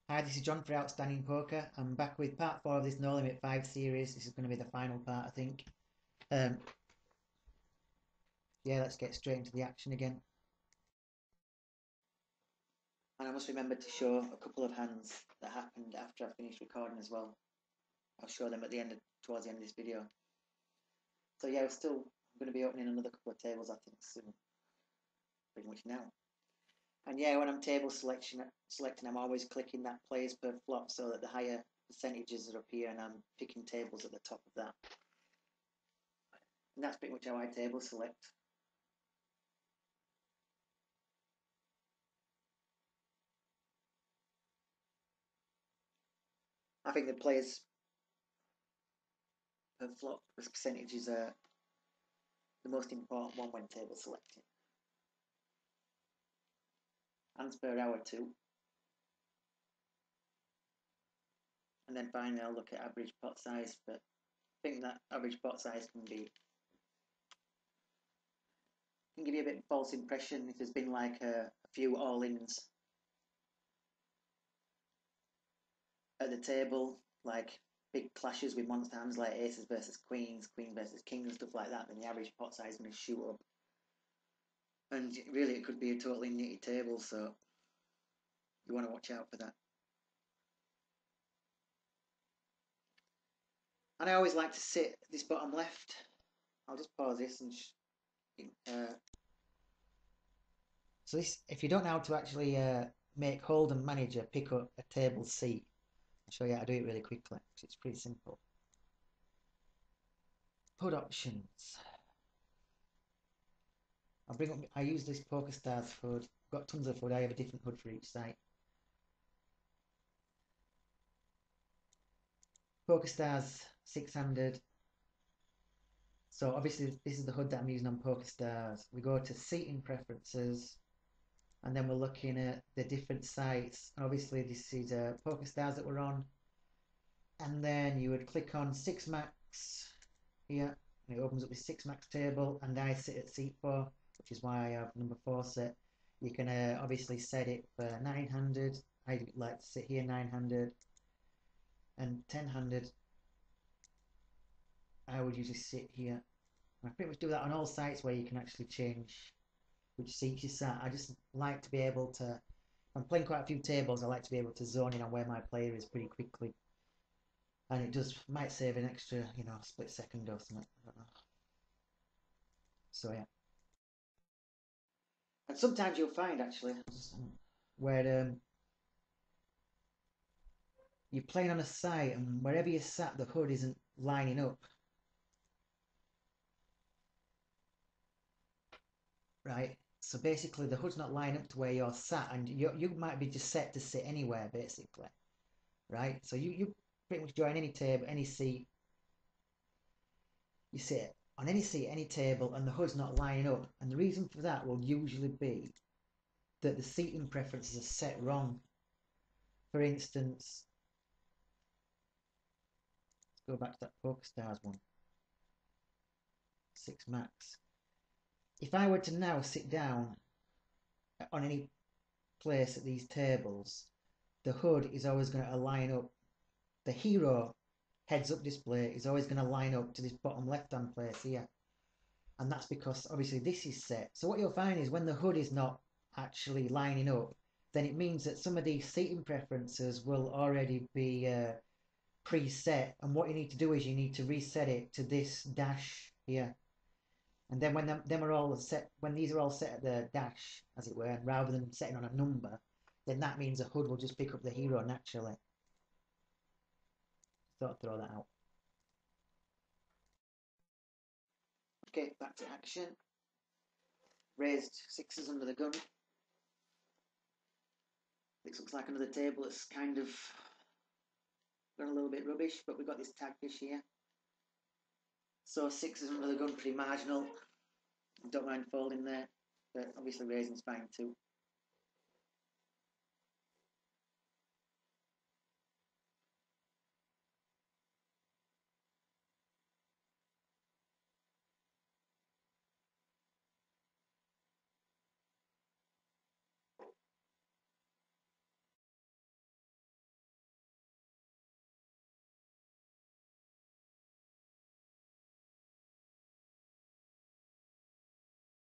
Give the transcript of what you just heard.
Hi, this is John for Outstanding Poker. I'm back with part 4 of this No Limit 5 series. This is going to be the final part, I think. Yeah, let's get straight into the action again. And I must remember to show a couple of hands that happened after I finished recording as well. I'll show them at the end, towards the end of this video. So yeah, I'm going to be opening another couple of tables, I think, soon. Pretty much now. And yeah, when I'm table selecting, I'm always clicking that players per flop so that the higher percentages are up here, and I'm picking tables at the top of that. And that's pretty much how I table select. I think the players per flop percentages are the most important one when table selecting. Hands per hour too. And then finally I'll look at average pot size, but I think that average pot size can give you a bit of a false impression if there's been like a few all-ins at the table, like big clashes with monster hands like aces versus queens, queen versus kings and stuff like that, then the average pot size is going to shoot up. And really it could be a totally nitty table, so you want to watch out for that. And I always like to sit this bottom left. I'll just pause this and so this, if you don't know how to actually make Hold'em Manager pick up a table seat, I'll show you how to do it really quickly because it's pretty simple. HUD options. I use this PokerStars HUD. I've got tons of HUD. I have a different HUD for each site. PokerStars 600. So obviously this is the HUD that I'm using on PokerStars. We go to seating preferences, and then we're looking at the different sites. And obviously this is PokerStars that we're on. And then you would click on 6 max here, and it opens up this 6 max table, and I sit at seat 4, which is why I have number 4 set. You can obviously set it for 900. I like to sit here 900, and 1000 I would usually sit here. I pretty much do that on all sites where you can actually change which seats you sat. I just like to be able to, if I'm playing quite a few tables, I like to be able to zone in on where my player is pretty quickly. And it might save an extra, split second or something. I don't know. So yeah. And sometimes you'll find actually where you're playing on a site and wherever you sat, the HUD isn't lining up. Right? So basically the HUD's not lining up to where you're sat, and you might be just set to sit anywhere basically. Right? So you pretty much join any table, any seat. You sit on any seat, any table, and the HUD's not lining up. And the reason for that will usually be that the seating preferences are set wrong. For instance, let's go back to that PokerStars one. 6 max. If I were to now sit down on any place at these tables, the HUD is always going to line up. The hero heads up display is always going to line up to this bottom left hand place here. And that's because obviously this is set. So what you'll find is when the HUD is not actually lining up, then it means that some of these seating preferences will already be preset. And what you need to do is you need to reset it to this dash here. And then when them are all set, when these are all set at the dash, as it were, rather than setting on a number, then that means the HUD will just pick up the hero naturally. Thought I'd throw that out. Okay, back to action. Raised 6s under the gun. This looks like another table that's kind of gone a little bit rubbish, but we've got this tag fish here. So 6s under the gun, pretty marginal. Don't mind folding there, but obviously raising's fine too.